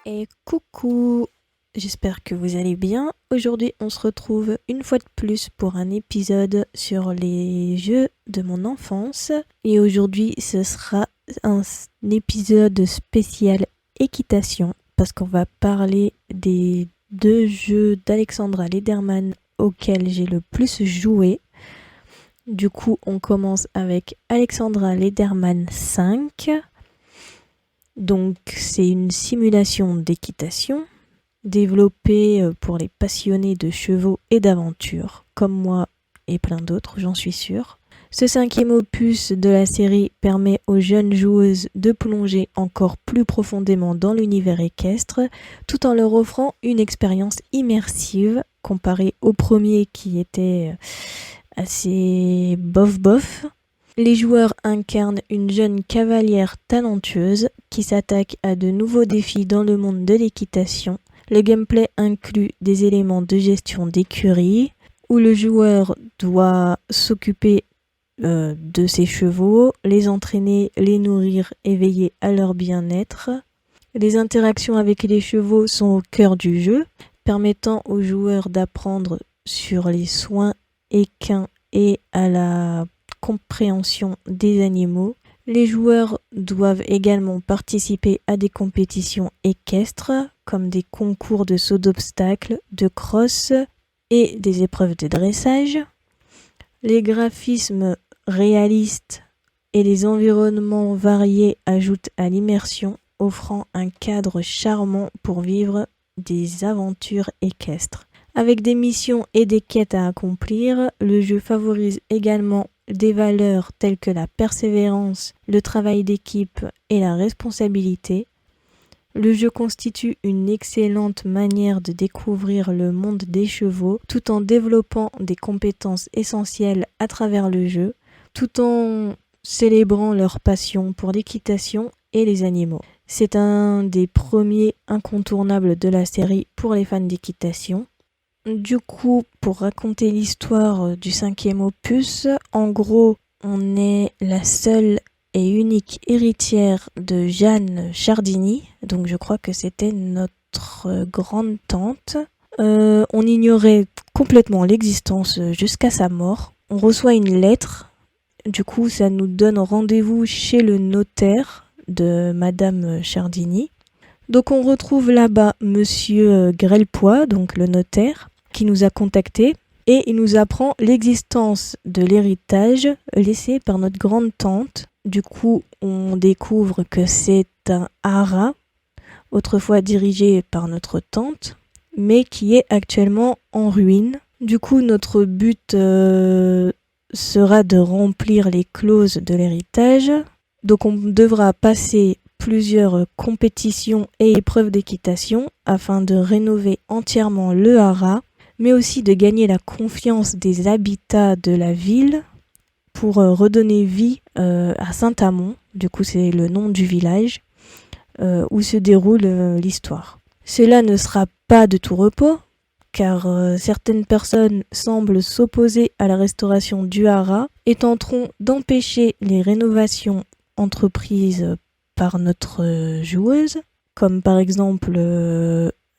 Et coucou, j'espère que vous allez bien. Aujourd'hui, on se retrouve une fois de plus pour un épisode sur les jeux de mon enfance. Et aujourd'hui, ce sera un épisode spécial équitation parce qu'on va parler des deux jeux d'Alexandra Lederman auxquels j'ai le plus joué. Du coup, on commence avec Alexandra Lederman 5. Donc, c'est une simulation d'équitation développée pour les passionnés de chevaux et d'aventure, comme moi et plein d'autres, j'en suis sûre. Ce 5e opus de la série permet aux jeunes joueuses de plonger encore plus profondément dans l'univers équestre, tout en leur offrant une expérience immersive comparée au premier qui était assez bof. Les joueurs incarnent une jeune cavalière talentueuse qui s'attaque à de nouveaux défis dans le monde de l'équitation. Le gameplay inclut des éléments de gestion d'écurie, où le joueur doit s'occuper de ses chevaux, les entraîner, les nourrir et veiller à leur bien-être. Les interactions avec les chevaux sont au cœur du jeu, permettant aux joueurs d'apprendre sur les soins équins et à la compréhension des animaux. Les joueurs doivent également participer à des compétitions équestres, comme des concours de saut d'obstacles, de crosse et des épreuves de dressage. Les graphismes réalistes et les environnements variés ajoutent à l'immersion, offrant un cadre charmant pour vivre des aventures équestres. Avec des missions et des quêtes à accomplir, le jeu favorise également des valeurs telles que la persévérance, le travail d'équipe et la responsabilité. Le jeu constitue une excellente manière de découvrir le monde des chevaux tout en développant des compétences essentielles à travers le jeu, tout en célébrant leur passion pour l'équitation et les animaux. C'est un des premiers incontournables de la série pour les fans d'équitation. Du coup, pour raconter l'histoire du 5e opus, en gros, on est la seule et unique héritière de Jeanne Chardini, donc je crois que c'était notre grande tante. On ignorait complètement l'existence jusqu'à sa mort. On reçoit une lettre, du coup ça nous donne rendez-vous chez le notaire de Madame Chardini. Donc on retrouve là-bas Monsieur Grelpois, donc le notaire, qui nous a contactés et il nous apprend l'existence de l'héritage laissé par notre grande tante. Du coup, on découvre que c'est un haras, autrefois dirigé par notre tante, mais qui est actuellement en ruine. Du coup, notre but sera de remplir les clauses de l'héritage. Donc on devra passer plusieurs compétitions et épreuves d'équitation afin de rénover entièrement le haras, mais aussi de gagner la confiance des habitats de la ville pour redonner vie à Saint-Amand, du coup c'est le nom du village où se déroule l'histoire. Cela ne sera pas de tout repos, car certaines personnes semblent s'opposer à la restauration du haras et tenteront d'empêcher les rénovations entreprises par notre joueuse, comme par exemple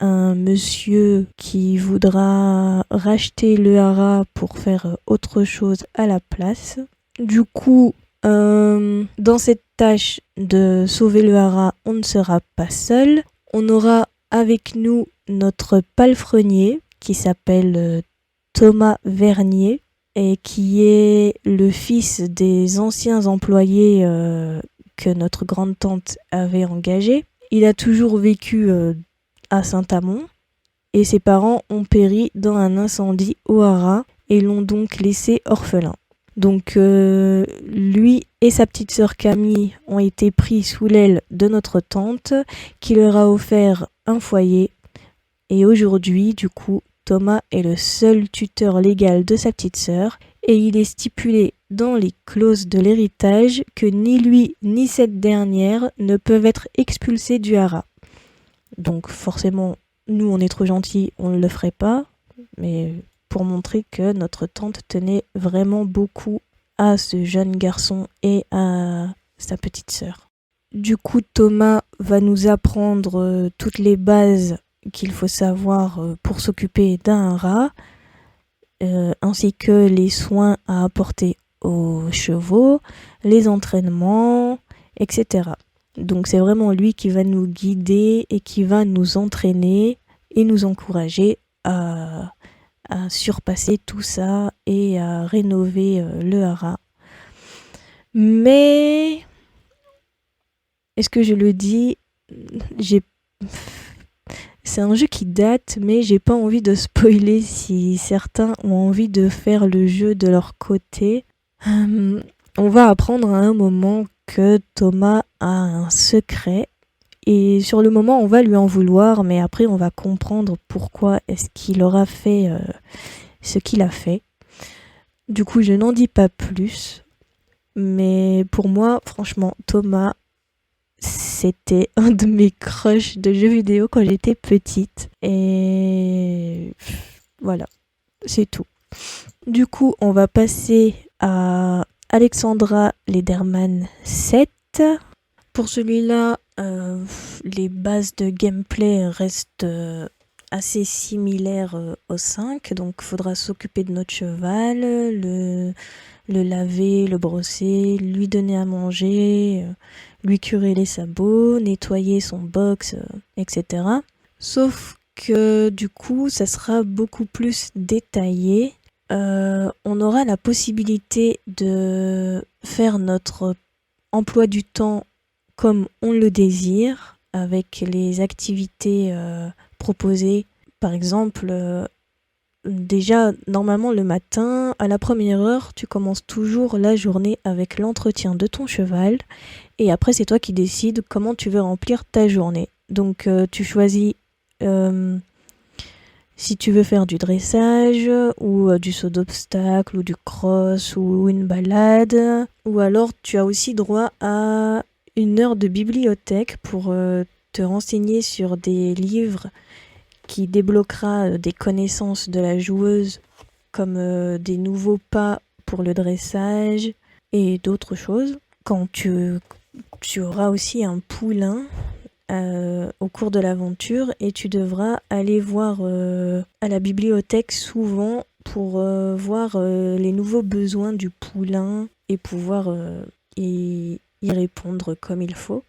un monsieur qui voudra racheter le haras pour faire autre chose à la place. Du coup, dans cette tâche de sauver le haras, on ne sera pas seul. On aura avec nous notre palefrenier qui s'appelle Thomas Vernier et qui est le fils des anciens employés que notre grande-tante avait engagés. Il a toujours vécu à Saint-Amand et ses parents ont péri dans un incendie au haras et l'ont donc laissé orphelin. Donc lui et sa petite sœur Camille ont été pris sous l'aile de notre tante qui leur a offert un foyer et aujourd'hui du coup Thomas est le seul tuteur légal de sa petite sœur et il est stipulé dans les clauses de l'héritage que ni lui ni cette dernière ne peuvent être expulsés du haras. Donc forcément, nous on est trop gentils, on ne le ferait pas, mais pour montrer que notre tante tenait vraiment beaucoup à ce jeune garçon et à sa petite sœur. Du coup, Thomas va nous apprendre toutes les bases qu'il faut savoir pour s'occuper d'un rat, ainsi que les soins à apporter aux chevaux, les entraînements, etc. Donc c'est vraiment lui qui va nous guider et qui va nous entraîner et nous encourager à surpasser tout ça et à rénover le haras. Mais, est-ce que je le dis, j'ai... C'est un jeu qui date, mais j'ai pas envie de spoiler si certains ont envie de faire le jeu de leur côté. On va apprendre à un moment que Thomas a un secret. Et sur le moment, on va lui en vouloir, mais après, on va comprendre pourquoi est-ce qu'il aura fait ce qu'il a fait. Du coup, je n'en dis pas plus. Mais pour moi, franchement, Thomas, c'était un de mes crushs de jeux vidéo quand j'étais petite. Et voilà, c'est tout. Du coup, on va passer à Alexandra Lederman 7. Pour celui-là, les bases de gameplay restent assez similaires au 5. Donc, il faudra s'occuper de notre cheval, le laver, le brosser, lui donner à manger, lui curer les sabots, nettoyer son box, etc. Sauf que du coup, ça sera beaucoup plus détaillé. On aura la possibilité de faire notre emploi du temps comme on le désire, avec les activités proposées. Par exemple, déjà, normalement le matin, à la première heure, tu commences toujours la journée avec l'entretien de ton cheval. Et après, c'est toi qui décides comment tu veux remplir ta journée. Donc, tu choisis si tu veux faire du dressage, ou du saut d'obstacle, ou du cross, ou une balade. Ou alors, tu as aussi droit à une heure de bibliothèque pour te renseigner sur des livres qui débloquera des connaissances de la joueuse, comme des nouveaux pas pour le dressage et d'autres choses. Quand tu auras aussi un poulain au cours de l'aventure et tu devras aller voir à la bibliothèque souvent pour voir les nouveaux besoins du poulain et pouvoir y répondre comme il faut.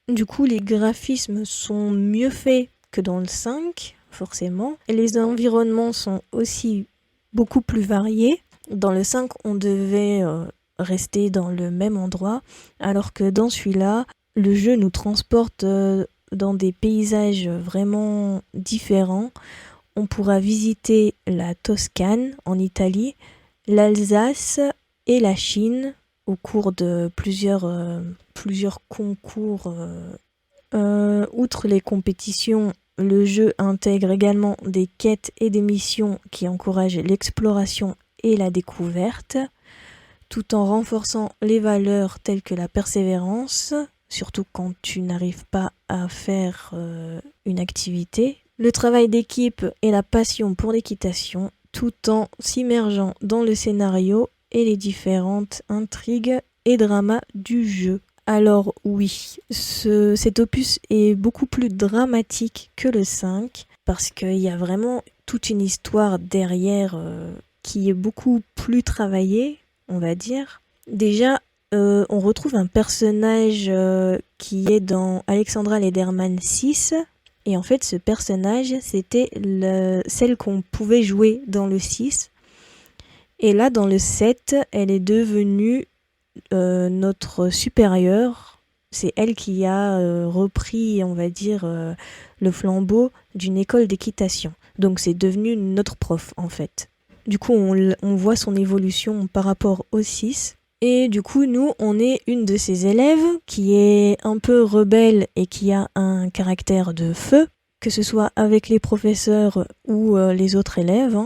Du coup, les graphismes sont mieux faits que dans le 5, forcément. Et les environnements sont aussi beaucoup plus variés. Dans le 5, on devait rester dans le même endroit, alors que dans celui-là, le jeu nous transporte dans des paysages vraiment différents. On pourra visiter la Toscane en Italie, l'Alsace et la Chine au cours de plusieurs concours. Outre les compétitions, le jeu intègre également des quêtes et des missions qui encouragent l'exploration et la découverte, tout en renforçant les valeurs telles que la persévérance, surtout quand tu n'arrives pas à faire une activité, le travail d'équipe et la passion pour l'équitation, tout en s'immergeant dans le scénario et les différentes intrigues et dramas du jeu. Alors oui, cet opus est beaucoup plus dramatique que le 5, parce qu'il y a vraiment toute une histoire derrière qui est beaucoup plus travaillée, on va dire. Déjà, on retrouve un personnage qui est dans Alexandra Lederman 6, et en fait ce personnage c'était celle qu'on pouvait jouer dans le 6, et là dans le 7 elle est devenue notre supérieure. C'est elle qui a repris, on va dire, le flambeau d'une école d'équitation. Donc c'est devenu notre prof en fait. Du coup on voit son évolution par rapport au 6. Et du coup nous on est une de ses élèves qui est un peu rebelle et qui a un caractère de feu, que ce soit avec les professeurs ou les autres élèves.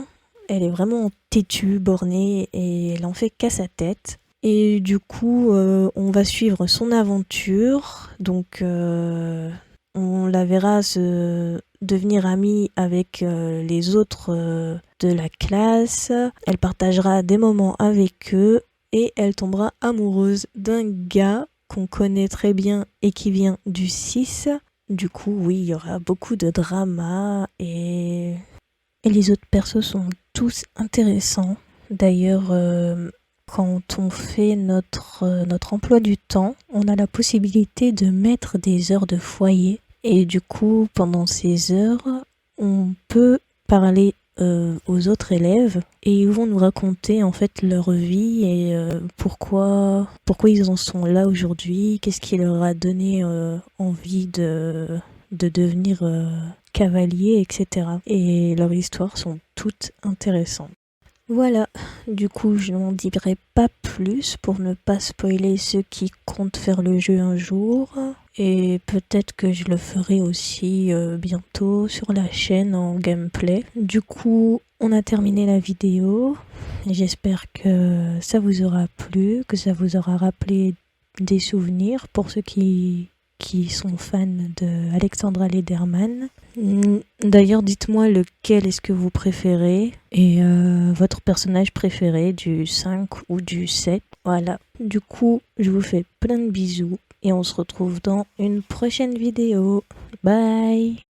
Elle est vraiment têtue, bornée et elle en fait qu'à sa tête. Et du coup, on va suivre son aventure. Donc, on la verra se devenir amie avec les autres de la classe. Elle partagera des moments avec eux et elle tombera amoureuse d'un gars qu'on connaît très bien et qui vient du 6. Du coup, oui, il y aura beaucoup de drama et les autres persos sont tous intéressants. D'ailleurs, quand on fait notre emploi du temps, on a la possibilité de mettre des heures de foyer. Et du coup, pendant ces heures, on peut parler aux autres élèves et ils vont nous raconter en fait leur vie et pourquoi ils en sont là aujourd'hui, qu'est-ce qui leur a donné envie de devenir cavalier, etc. Et leurs histoires sont toutes intéressantes. Voilà, du coup je n'en dirai pas plus pour ne pas spoiler ceux qui comptent faire le jeu un jour. Et peut-être que je le ferai aussi bientôt sur la chaîne en gameplay. Du coup, on a terminé la vidéo. J'espère que ça vous aura plu, que ça vous aura rappelé des souvenirs pour ceux qui sont fans de Alexandra Lederman. D'ailleurs, dites-moi lequel est-ce que vous préférez et votre personnage préféré du 5 ou du 7. Voilà. Du coup, je vous fais plein de bisous et on se retrouve dans une prochaine vidéo. Bye!